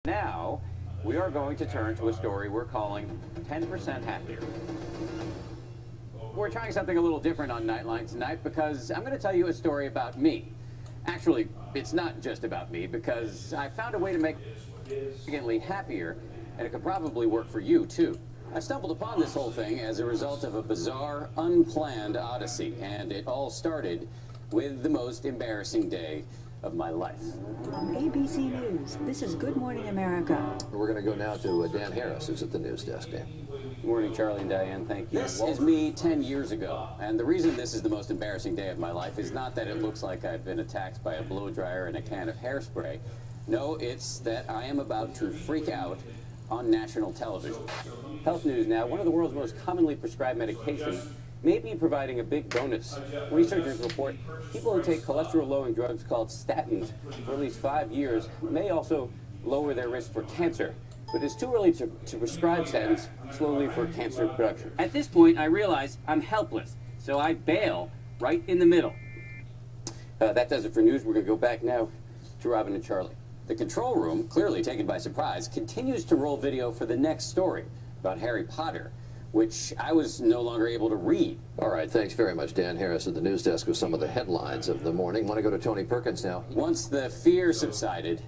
Now, we are going to turn to a story we're calling 10% Happier. We're trying something a little different on Nightline tonight because I'm going to tell you a story about me. Actually, it's not just about me because I found a way to make significantly happier, and it could probably work for you too. I stumbled upon this whole thing as a result of a bizarre, unplanned odyssey, and it all started with the most embarrassing day of my life. ABC News, this is Good Morning America. We're going to go now to Dan Harris, who's at the news desk. Dan. Good morning, Charlie and Diane. Thank you. This is me 10 years ago, and the reason this is the most embarrassing day of my life is not that it looks like I've been attacked by a blow dryer and a can of hairspray. No, it's that I am about to freak out on national television. Health news now, one of the world's most commonly prescribed medications may be providing a big bonus. Researchers report people who take cholesterol-lowering drugs called statins for at least 5 years may also lower their risk for cancer. But it's too early to prescribe statins slowly for cancer production. At this point, I realize I'm helpless, so I bail right in the middle. That does it for news. We're going to go back now to Robin and Charlie. The control room, clearly taken by surprise, continues to roll video for the next story about Harry Potter, which I was no longer able to read. All right, thanks very much, Dan Harris at the news desk with some of the headlines of the morning. Want to go to Tony Perkins now? Once the fear subsided,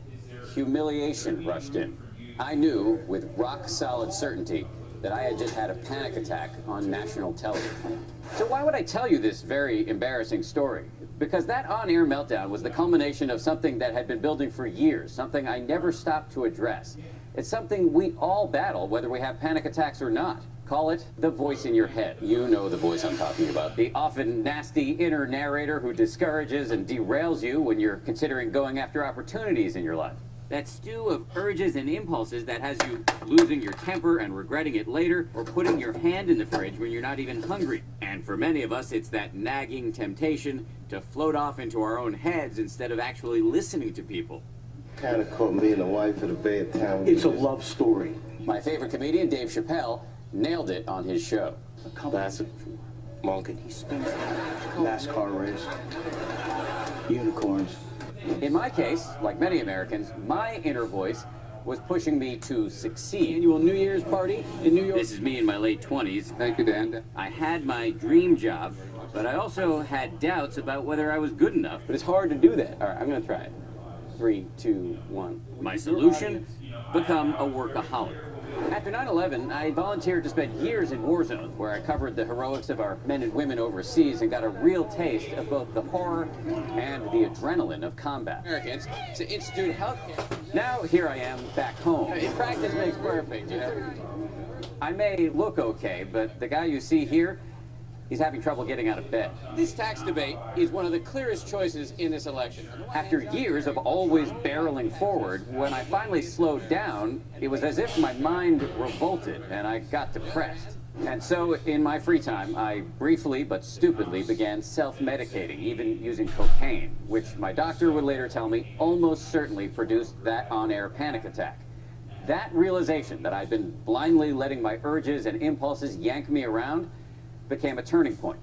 humiliation rushed in. I knew with rock-solid certainty that I had just had a panic attack on national television. So why would I tell you this very embarrassing story? Because that on-air meltdown was the culmination of something that had been building for years, something I never stopped to address. It's something we all battle, whether we have panic attacks or not. Call it the voice in your head. You know the voice I'm talking about. The often nasty inner narrator who discourages and derails you when you're considering going after opportunities in your life. That stew of urges and impulses that has you losing your temper and regretting it later, or putting your hand in the fridge when you're not even hungry. And for many of us, it's that nagging temptation to float off into our own heads instead of actually listening to people. Kind of caught me and the wife at a bad time. It's a love story. My favorite comedian, Dave Chappelle, nailed it on his show. Classic monkey. NASCAR race. Unicorns. In my case, like many Americans, my inner voice was pushing me to succeed. Annual New Year's party in New York. This is me in my late 20s. Thank you, Dan. I had my dream job, but I also had doubts about whether I was good enough. But it's hard to do that. All right, I'm going to try it. 3, 2, 1. My solution? Become a workaholic. After 9/11, I volunteered to spend years in war zones where I covered the heroics of our men and women overseas and got a real taste of both the horror and the adrenaline of combat. Americans to institute healthcare. Now here I am back home. In practice makes perfect, you know. I may look okay, but the guy you see here, he's having trouble getting out of bed. This tax debate is one of the clearest choices in this election. After years of always barreling forward, when I finally slowed down, it was as if my mind revolted and I got depressed. And so, in my free time, I briefly but stupidly began self-medicating, even using cocaine, which my doctor would later tell me almost certainly produced that on-air panic attack. That realization that I'd been blindly letting my urges and impulses yank me around became a turning point.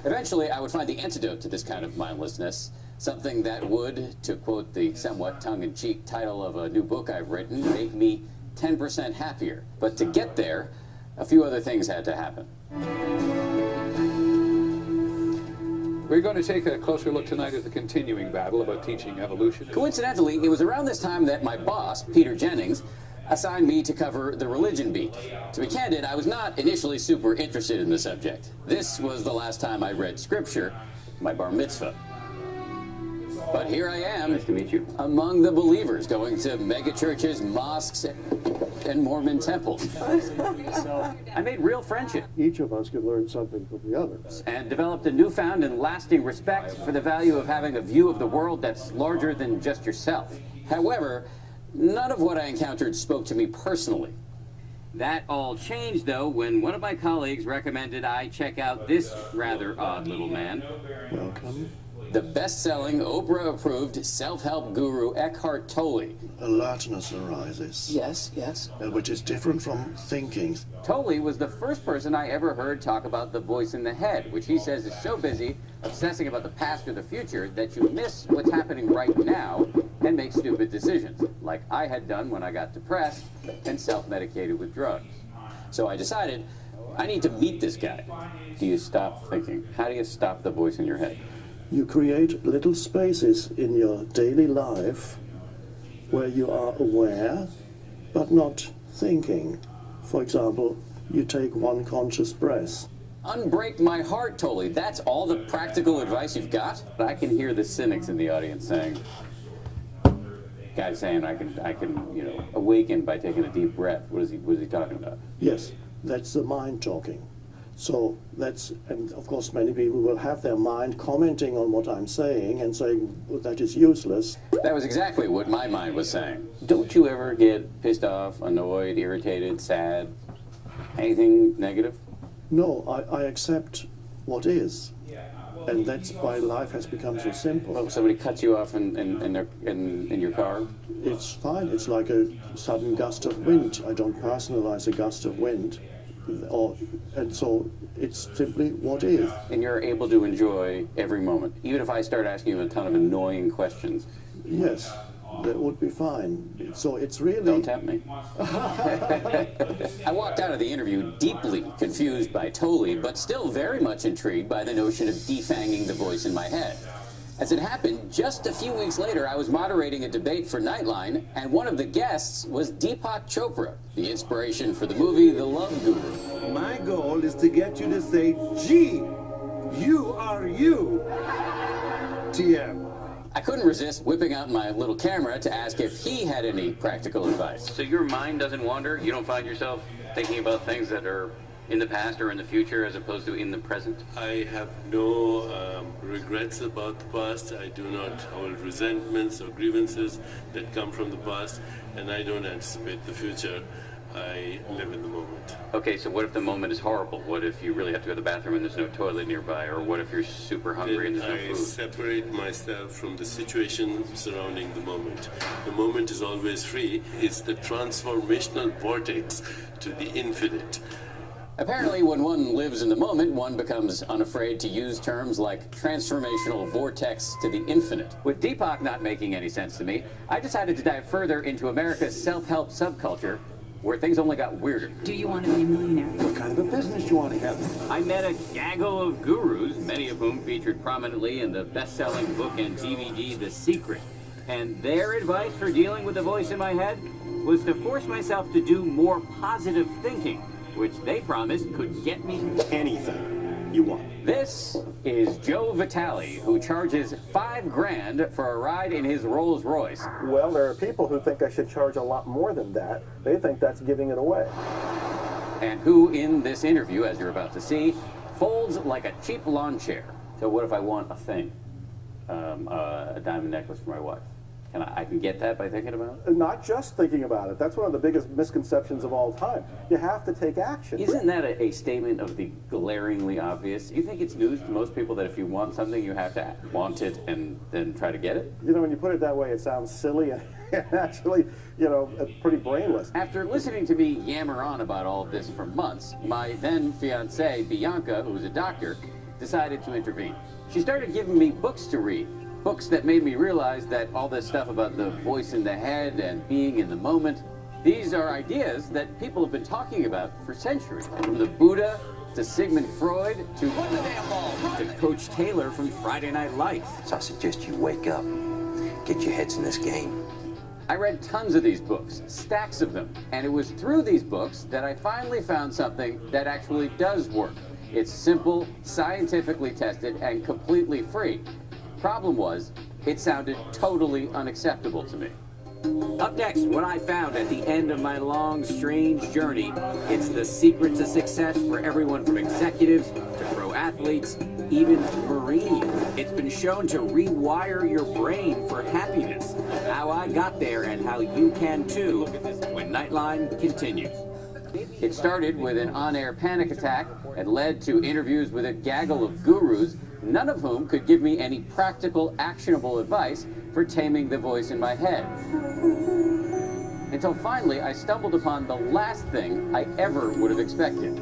Eventually, I would find the antidote to this kind of mindlessness, something that would, to quote the somewhat tongue-in-cheek title of a new book I've written, make me 10% happier. But to get there, a few other things had to happen. We're going to take a closer look tonight at the continuing battle about teaching evolution. Coincidentally, it was around this time that my boss, Peter Jennings, assigned me to cover the religion beat. To be candid, I was not initially super interested in the subject. This was the last time I read scripture, my bar mitzvah. But here I am, nice to meet you, among the believers, going to megachurches, mosques, and Mormon temples. I made real friendship. Each of us could learn something from the others. And developed a newfound and lasting respect for the value of having a view of the world that's larger than just yourself. However, none of what I encountered spoke to me personally. That all changed, though, when one of my colleagues recommended I check out this rather odd little man. Welcome. The best-selling, Oprah-approved self-help guru Eckhart Tolle. Alertness arises. Yes, yes. Which is different from thinking. Tolle was the first person I ever heard talk about the voice in the head, which he says is so busy obsessing about the past or the future that you miss what's happening right now and make stupid decisions, like I had done when I got depressed and self-medicated with drugs. So I decided, I need to meet this guy. Do you stop thinking? How do you stop the voice in your head? You create little spaces in your daily life where you are aware but not thinking. For example, you take one conscious breath. Unbreak my heart, Tolly. That's all the practical advice you've got? I can hear the cynics in the audience saying, guy's saying I can, you know, awaken by taking a deep breath. What is he talking about? Yes, that's the mind talking. So that's, and of course many people will have their mind commenting on what I'm saying and saying, well, that is useless. That was exactly what my mind was saying. Don't you ever get pissed off, annoyed, irritated, sad? Anything negative? No, I accept what is. And that's why life has become so simple. Well, somebody cuts you off in your car? It's fine. It's like a sudden gust of wind. I don't personalize a gust of wind. And so it's simply what is. And you're able to enjoy every moment, even if I start asking you a ton of annoying questions? Yes, that would be fine. So it's really... Don't tempt me. I walked out of the interview deeply confused by Tolly, but still very much intrigued by the notion of defanging the voice in my head. As it happened, just a few weeks later, I was moderating a debate for Nightline, and one of the guests was Deepak Chopra, the inspiration for the movie The Love Guru. My goal is to get you to say, gee, you are you, TM. I couldn't resist whipping out my little camera to ask if he had any practical advice. So your mind doesn't wander? You don't find yourself thinking about things that are in the past or in the future as opposed to in the present? I have no regrets about the past. I do not hold resentments or grievances that come from the past, and I don't anticipate the future. I live in the moment. Okay, so what if the moment is horrible? What if you really have to go to the bathroom and there's no toilet nearby? Or what if you're super hungry and there's no food? I separate myself from the situation surrounding the moment. The moment is always free. It's the transformational vortex to the infinite. Apparently, when one lives in the moment, one becomes unafraid to use terms like transformational vortex to the infinite. With Deepak not making any sense to me, I decided to dive further into America's self-help subculture, where things only got weirder. Do you want to be a millionaire? What kind of a business do you want to have? I met a gaggle of gurus, many of whom featured prominently in the best-selling book and DVD The Secret. And their advice for dealing with the voice in my head was to force myself to do more positive thinking, which they promised could get me Anything you want. This is Joe Vitale, who charges $5 grand for a ride in his Rolls Royce. Well, there are people who think I should charge a lot more than that. They think that's giving it away. And who, in this interview, as you're about to see, folds like a cheap lawn chair. So what if I want a thing? A diamond necklace for my wife. I can get that by thinking about it? Not just thinking about it. That's one of the biggest misconceptions of all time. You have to take action. Isn't that a statement of the glaringly obvious? You think it's news to most people that if you want something, you have to want it and then try to get it? You know, when you put it that way, it sounds silly and actually, you know, pretty brainless. After listening to me yammer on about all of this for months, my then fiancée, Bianca, who was a doctor, decided to intervene. She started giving me books to read. Books that made me realize that all this stuff about the voice in the head and being in the moment, these are ideas that people have been talking about for centuries. From the Buddha to Sigmund Freud to Coach Taylor from Friday Night Lights. So I suggest you wake up, get your heads in this game. I read tons of these books, stacks of them, and it was through these books that I finally found something that actually does work. It's simple, scientifically tested, and completely free. Problem was, it sounded totally unacceptable to me. Up next, what I found at the end of my long, strange journey. It's the secret to success for everyone from executives to pro athletes, even Marines. It's been shown to rewire your brain for happiness. How I got there and how you can too when Nightline continues. It started with an on-air panic attack and led to interviews with a gaggle of gurus, none of whom could give me any practical, actionable advice for taming the voice in my head. Until finally, I stumbled upon the last thing I ever would have expected: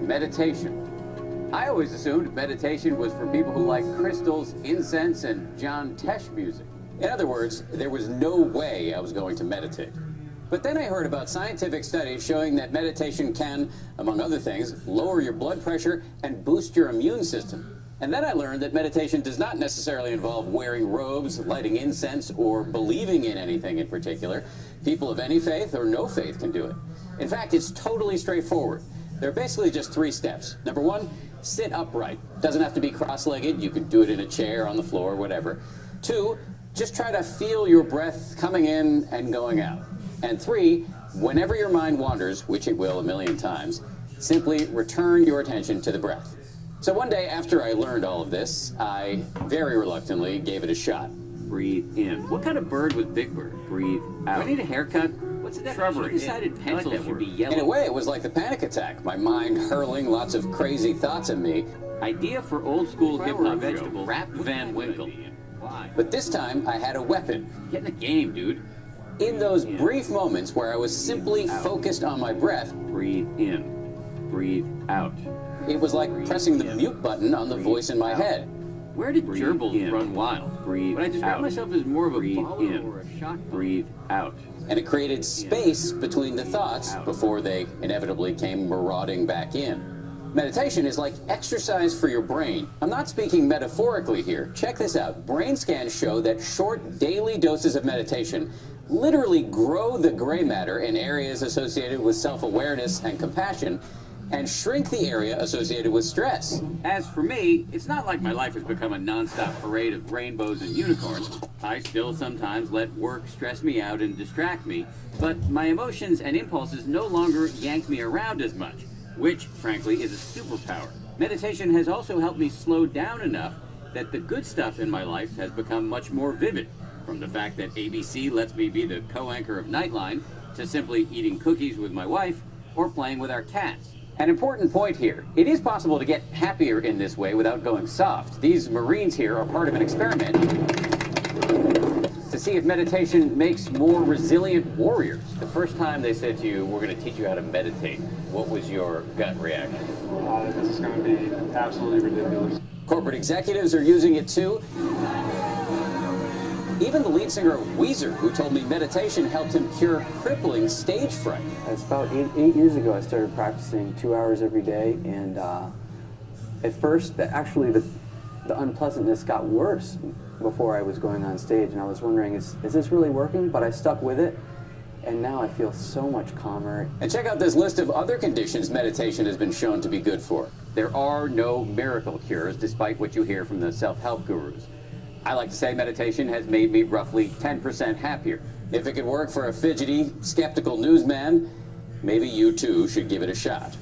meditation. I always assumed meditation was for people who like crystals, incense, and John Tesh music. In other words, there was no way I was going to meditate. But then I heard about scientific studies showing that meditation can, among other things, lower your blood pressure and boost your immune system. And then I learned that meditation does not necessarily involve wearing robes, lighting incense, or believing in anything in particular. People of any faith or no faith can do it. In fact, it's totally straightforward. There are basically just 3 steps. Number 1, sit upright. Doesn't have to be cross-legged. You can do it in a chair, on the floor, whatever. 2, just try to feel your breath coming in and going out. And 3, whenever your mind wanders, which it will a million times, simply return your attention to the breath. So one day after I learned all of this, I very reluctantly gave it a shot. Breathe in. What kind of bird was Big Bird? Breathe out. Do I need a haircut? What's the shrubbery? She decided pencils should be yellow. In a way, it was like the panic attack. My mind hurling lots of crazy thoughts at me. Idea for old school hip-hop vegetable. Rap Van Winkle. But this time, I had a weapon. Get in the game, dude. In those brief moments where I was simply focused on my breath, breathe in, breathe out. It was like pressing the mute button on the voice in my head. Where did gerbils run wild? Breathe out. I describe myself as more of a baller or a shotgun. Breathe out. And it created space between the thoughts before they inevitably came marauding back in. Meditation is like exercise for your brain. I'm not speaking metaphorically here. Check this out. Brain scans show that short daily doses of meditation literally grow the gray matter in areas associated with self-awareness and compassion, and shrink the area associated with stress. As for me, it's not like my life has become a non-stop parade of rainbows and unicorns. I still sometimes let work stress me out and distract me, but my emotions and impulses no longer yank me around as much, which, frankly, is a superpower. Meditation has also helped me slow down enough that the good stuff in my life has become much more vivid, from the fact that ABC lets me be the co-anchor of Nightline, to simply eating cookies with my wife, or playing with our cats. An important point here. It is possible to get happier in this way without going soft. These Marines here are part of an experiment to see if meditation makes more resilient warriors. The first time they said to you, we're going to teach you how to meditate, what was your gut reaction? This is going to be absolutely ridiculous. Corporate executives are using it too. Even the lead singer of Weezer, who told me meditation helped him cure crippling stage fright. It's about eight years ago I started practicing 2 hours every day, and at first, actually the unpleasantness got worse before I was going on stage, and I was wondering, is this really working? But I stuck with it, and now I feel so much calmer. And check out this list of other conditions meditation has been shown to be good for. There are no miracle cures, despite what you hear from the self-help gurus. I like to say meditation has made me roughly 10% happier. If it could work for a fidgety, skeptical newsman, maybe you too should give it a shot.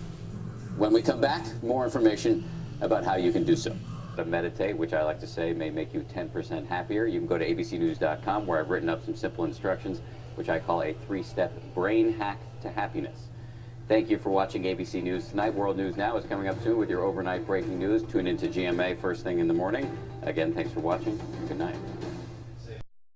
When we come back, more information about how you can do so. To meditate, which I like to say may make you 10% happier, you can go to abcnews.com, where I've written up some simple instructions, which I call a 3-step brain hack to happiness. Thank you for watching ABC News Tonight. World News Now is coming up soon with your overnight breaking news. Tune into GMA first thing in the morning. Again, thanks for watching. Good night.